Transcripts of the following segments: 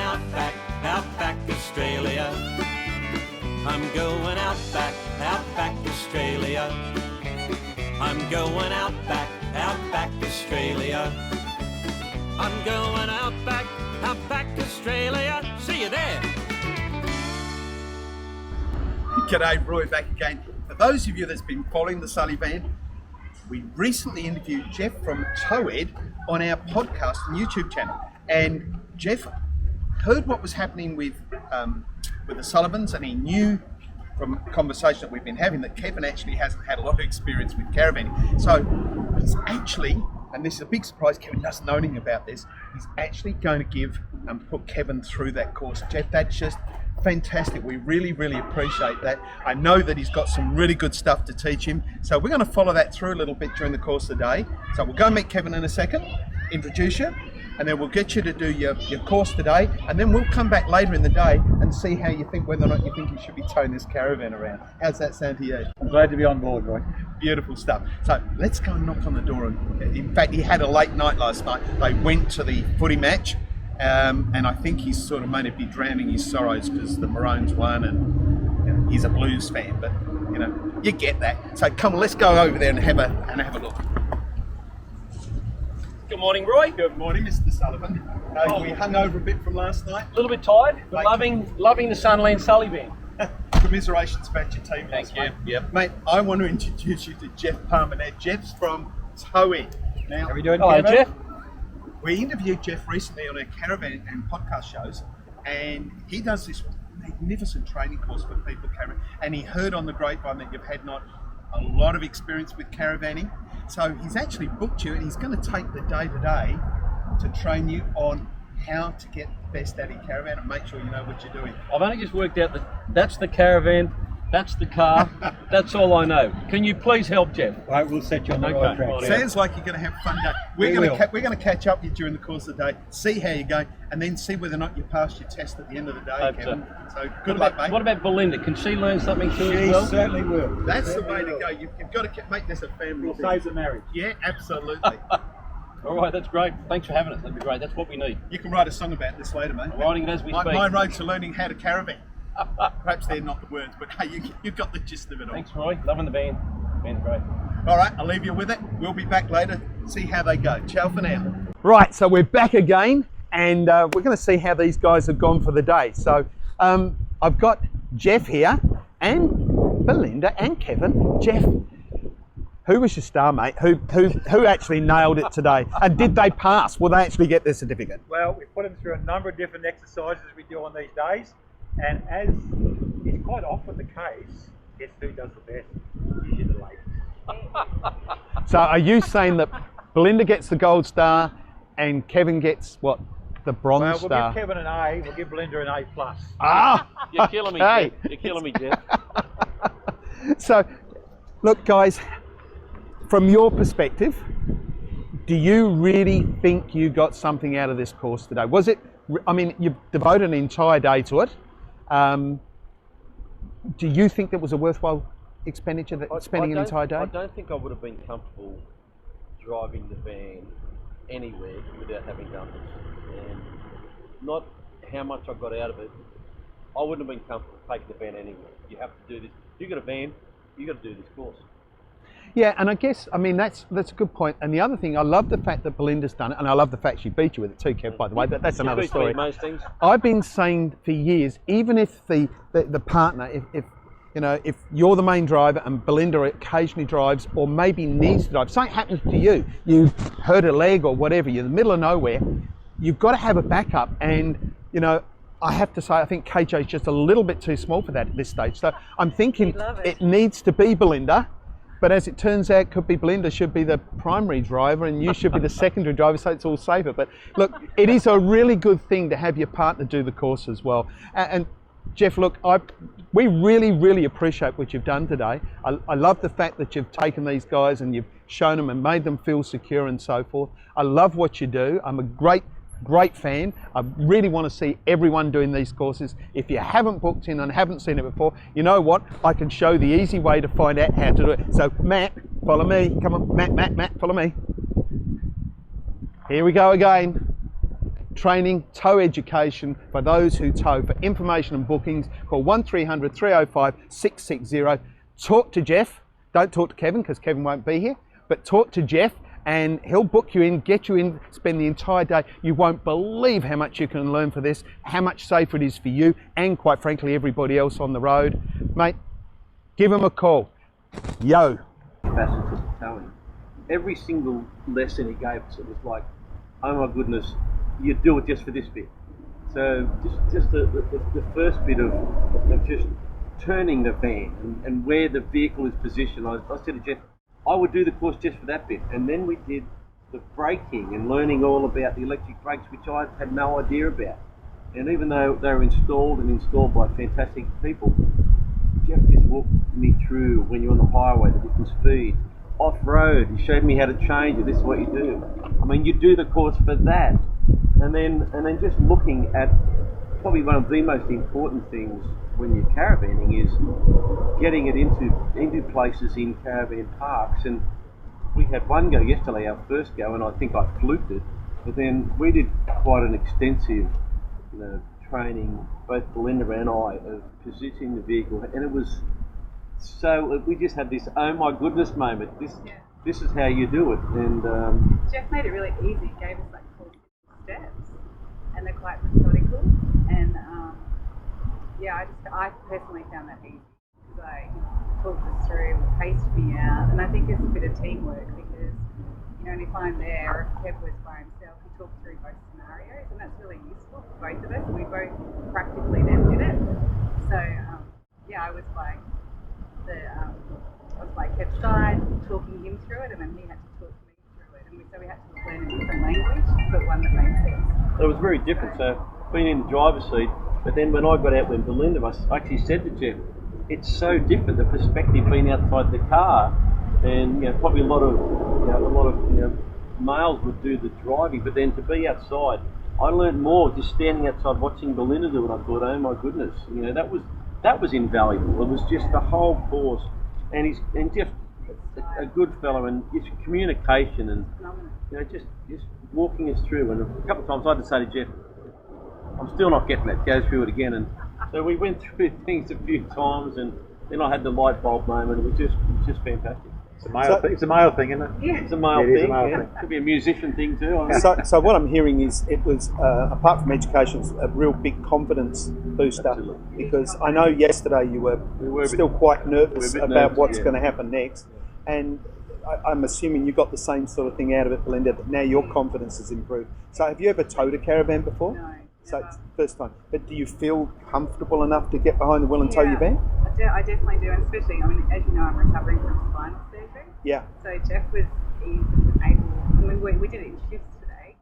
out back Australia. I'm going out back Australia. I'm going out back Australia. I'm going out back Australia. See you there. G'day, Roy back again. For those of you that's been following the Sully Band, we recently interviewed Jeff from Towhead on our podcast and YouTube channel. And Jeff heard what was happening with the Sullivans, and he knew from a conversation that we've been having that Kevin actually hasn't had a lot of experience with caravanning. So he's actually, and this is a big surprise, Kevin doesn't know anything about this, he's actually going to put Kevin through that course. Jeff, that's just fantastic. We really, really appreciate that. I know that he's got some really good stuff to teach him. So we're going to follow that through a little bit during the course of the day. So we'll go and meet Kevin in a second, introduce you, and then we'll get you to do your course today. And then we'll come back later in the day and see how you think, whether or not you think you should be towing this caravan around. How's that sound to you? I'm glad to be on board, Roy. Beautiful stuff. So let's go and knock on the door. In fact, he had a late night last night. They went to the footy match. And I think he's sort of maybe drowning his sorrows because the Maroons won, and he's a Blues fan. But you get that. So come on, let's go over there and have a look. Good morning, Roy. Good morning, Mr. Sullivan. We hung over a bit from last night. A little bit tired, but loving the Sunland Sully Band. Commiserations about your team. Thank you. Mate. Yep. Mate, I want to introduce you to Jeff Palmer. Now, Jeff's from Towhead. Now, How are we doing, Hello, Kevin? Jeff. We interviewed Jeff recently on our caravan and podcast shows, and he does this magnificent training course for people caravan. And he heard on the grapevine that you've had not a lot of experience with caravanning, so he's actually booked you, and he's going to take the day-to-day to train you on how to get the best out of your caravan and make sure you know what you're doing. I've only just worked out that that's the caravan, that's the car, that's all I know. Can you please help, Jeff? Right, we'll set you on the Okay, right track. right. Sounds like you're going to have a fun day. We We're will. going to catch up with you during the course of the day, see how you go, and then see whether or not you pass your test at the end of the day, Hope Kevin. So What good luck, about, mate. what about Belinda? Can she learn something too She as well? certainly will. That's the way Certainly to will. go. You've got to make this a family We'll thing. save the marriage. Yeah, absolutely. All right, that's great. Thanks for having us. That'd be great. That's what we need. You can write a song about this later, mate. I'm writing it as we speak. My road to learning how to caravan. Perhaps they're not the words, but hey, you've got the gist of it all. Thanks, Roy. Loving the band. Band's great. All right, I'll leave you with it. We'll be back later, see how they go. Ciao for now. Right, so we're back again, and we're going to see how these guys have gone for the day. So I've got Jeff here, and Belinda, and Kevin. Jeff, who was your star, mate? Who actually nailed it today? And did they pass? Will they actually get their certificate? Well, we put them through a number of different exercises we do on these days, and as is quite often the case, guess who does the best? Usually the ladies. So are you saying that Belinda gets the gold star and Kevin gets what? The bronze Well, we'll star? give Kevin an A, we'll give Belinda an A+. Ah! You're killing me, Okay. Jeff. You're killing me, Jeff. So, look, guys, from your perspective, do you really think you got something out of this course today? Was it, I mean, you've devoted an entire day to it. Do you think that was a worthwhile expenditure, spending an entire day? I don't think I would have been comfortable driving the van anywhere without having done this. And not how much I got out of it, I wouldn't have been comfortable taking the van anywhere. You have to do this. If you've got a van, you've got to do this course. Yeah, and I guess, I mean, that's a good point. And the other thing, I love the fact that Belinda's done it, and I love the fact she beat you with it too, Kev, by the way, but that's another Beat me story. at most things. I've been saying for years, even if the partner, if you're the main driver and Belinda occasionally drives or maybe needs to drive, something happens to you, you hurt a leg or whatever, you're in the middle of nowhere, you've got to have a backup. And, I have to say, I think KJ's just a little bit too small for that at this stage. So I'm thinking it needs to be Belinda. But as it turns out, could be Belinda should be the primary driver and you should be the secondary driver, so it's all safer. But look, it is a really good thing to have your partner do the course as well. And Jeff, look, we really, really appreciate what you've done today. I love the fact that you've taken these guys and you've shown them and made them feel secure and so forth. I love what you do. I'm a great fan. I really want to see everyone doing these courses. If you haven't booked in and haven't seen it before, you know what? I can show the easy way to find out how to do it. So Matt, follow me. Come on, Matt, follow me. Here we go again. training, tow education for those who tow. For information and bookings, call 1300 305 660. Talk to Jeff. Don't talk to Kevin because Kevin won't be here, but talk to Jeff and he'll book you in, get you in, spend the entire day. You won't believe how much you can learn for this, how much safer it is for you and quite frankly everybody else on the road. Mate, give him a call. Yo. Facets of towing. Every single lesson he gave us, it was like, oh my goodness, you do it just for this bit. So just the first bit of just turning the van and where the vehicle is positioned. I said to Jeff, I would do the course just for that bit. And then we did the braking and learning all about the electric brakes, which I had no idea about. And even though they were installed by fantastic people, Jeff just walked me through when you're on the highway, the different speeds. Off-road, he showed me how to change it. This is what you do. I mean, you do the course for that. And then just looking at probably one of the most important things when you're caravanning is getting it into places in caravan parks. And we had one go yesterday, our first go, and I think I fluked it. But then we did quite an extensive, training, both Belinda and I, of positioning the vehicle, and it was so. We just had this oh my goodness moment. This is how you do it, and Jeff made it really easy. He gave us like 4 steps, and they're quite methodical. And I personally found that easy because he talked us through, paced me out, and I think it's a bit of teamwork because and if I'm there, if Kev was by himself, he talked through both scenarios, and that's really useful for both of us. We both practically then did it. So I was by Kev's side, talking him through it, and then he had to talk me through it, and so we had to learn a different language, but one that made sense. It was very different. So being in the driver's seat, but then when I got out with Belinda, I actually said to Jeff, it's so different, the perspective being outside the car, and probably a lot of males would do the driving, but then to be outside, I learned more just standing outside watching Belinda do it. I thought, oh my goodness, that was invaluable. It was just the whole course, and Jeff, a good fellow, and just communication, and just walking us through. And a couple of times I had to say to Jeff, I'm still not getting that. Go through it again, and so we went through things a few times, and then I had the light bulb moment. It was just fantastic. It's a male thing, isn't it? Yeah. It's a male thing. Could be a musician thing too. So what I'm hearing is it was, apart from education, a real big confidence booster. Absolutely. Because I know yesterday you were still quite nervous about what's going to happen next. And I'm assuming you got the same sort of thing out of it, Belinda, but now your confidence has improved. So have you ever towed a caravan before? No. So it's the first time. But do you feel comfortable enough to get behind the wheel and tow your van? I definitely do, and especially, as you know, I'm recovering from spinal surgery. Yeah. So Jeff was able, we did it in shifts today,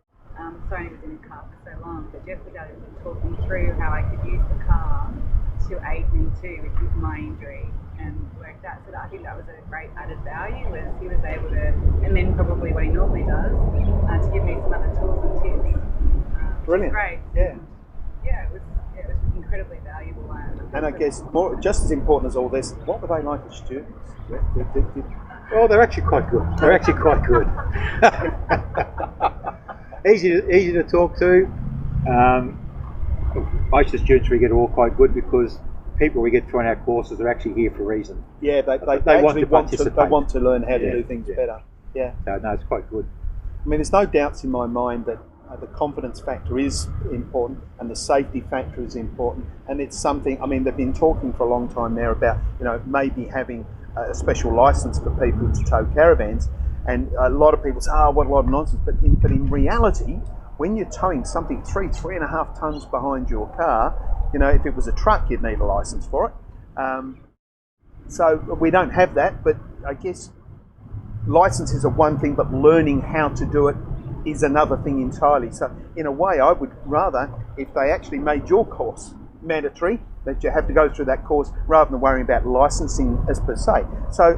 Sony was in the car for so long, but Jeff was able to talk me through how I could use the car to aid me too with my injury and work that. So I think that was a great added value, was he was able to, and then probably what he normally does, to give me some other tools and tips. Brilliant. Great. Yeah. Yeah, it was incredibly valuable. And I guess just as important as all this, what were they like as students? Well, they're actually quite good. Easy to talk to. Most of the students we get are all quite good because people we get through our courses are actually here for a reason. Yeah, they want to participate. They want to learn how to do things better. Yeah. No, it's quite good. I mean, there's no doubts in my mind that the confidence factor is important and the safety factor is important, and it's something, they've been talking for a long time now about, maybe having a special license for people to tow caravans, and a lot of people say, what a lot of nonsense, but in reality, when you're towing something 3.5 tons behind your car, if it was a truck, you'd need a license for it. So we don't have that, but I guess licenses are one thing, but learning how to do it is another thing entirely. So in a way, I would rather if they actually made your course mandatory, that you have to go through that course rather than worrying about licensing as per se. So,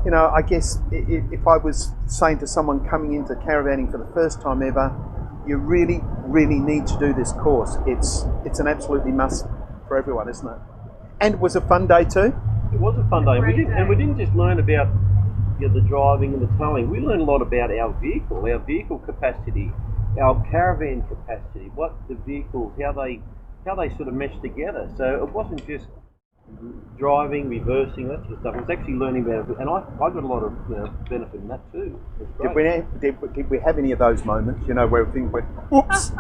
I guess if I was saying to someone coming into caravanning for the first time ever, you really, really need to do this course. It's an absolutely must for everyone, isn't it? And it was a fun day too. It was a fun day, and we didn't just learn about the driving and the towing. We learned a lot about our vehicle capacity, our caravan capacity, what the vehicles, how they sort of mesh together. So it wasn't just driving, reversing, that sort of stuff. It was actually learning about it, and I got a lot of benefit in that too. It was great. Did we have any of those moments, where we think, oops,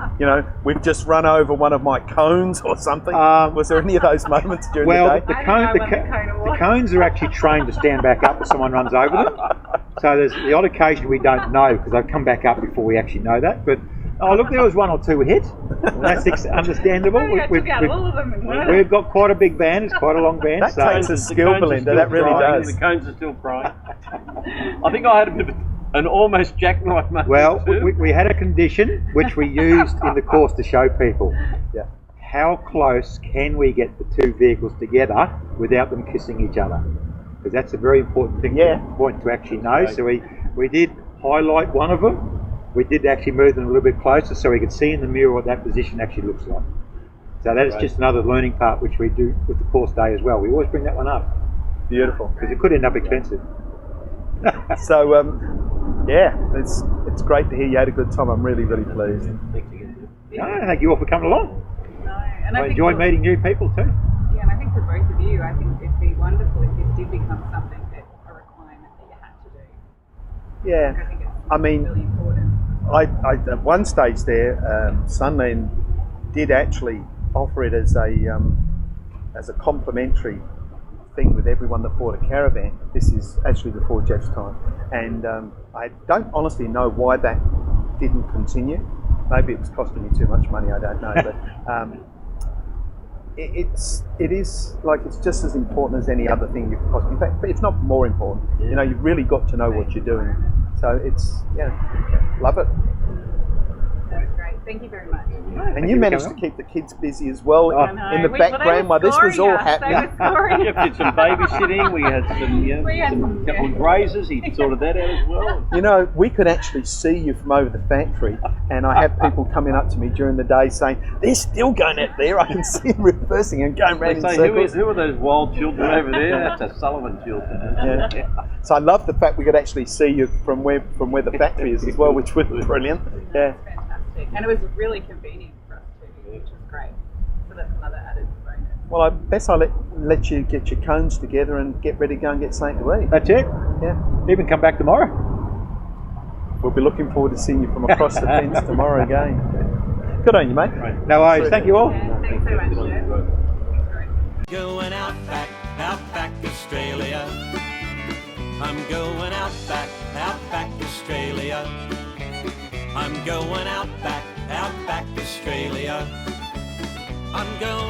we've just run over one of my cones or something? Was there any of those moments during the day? The cones are actually trained to stand back up if someone runs over them. So there's the odd occasion we don't know because they've come back up before we actually know that. But look, there was one or two hit. That's understandable. We've got quite a big van. It's quite a long van. That takes a skill, Belinda. That really does. The cones are still crying. I think I had a bit of an almost jackknife moment. Well, too. we had a condition which we used in the course to show people. Yeah. How close can we get the two vehicles together without them kissing each other? Because that's a very important thing to actually know. So we did highlight one of them. We did actually move them a little bit closer so we could see in the mirror what that position actually looks like. So that is just another learning part which we do with the course day as well. We always bring that one up. Beautiful. Because it could end up expensive. So, it's great to hear you had a good time. I'm really, really pleased. Thank you all for coming along. And I enjoy meeting new people too. Yeah, and I think for both of you, I think it'd be wonderful if this did become something that a requirement that you had to do. Yeah. I think it's really important. I at one stage there, Sunland did actually offer it as a complimentary thing with everyone that bought a caravan. This is actually before Jeff's time, and I don't honestly know why that didn't continue. Maybe it was costing me too much money. I don't know, but it is like it's just as important as any other thing you could possibly. In fact, it's not more important. You've really got to know what you're doing. So it's love it. That was great. Thank you very much. And you managed to keep the kids busy as well in the background while this was all happening. Jeff did some babysitting. We had some couple of grazers. He sorted that out as well. We could actually see you from over the factory, and I have people coming up to me during the day saying, they're still going out there. I can see them reversing and going round in circles. Who are those wild children over there? That's a Sullivan children. Yeah. So I love the fact we could actually see you from where the factory is as well, which was brilliant. Yeah. Fantastic. And it was really convenient for us too, which was great. So that's another added bonus. Well, I guess I'll let you get your cones together and get ready to go and get something to eat. That's it. Yeah. Even come back tomorrow. We'll be looking forward to seeing you from across the fence tomorrow again. Good on you, mate. No worries. Thank you all. Yeah, thanks so much, Jeff. Going out back Australia. I'm going out back Australia. I'm going out back Australia. I'm going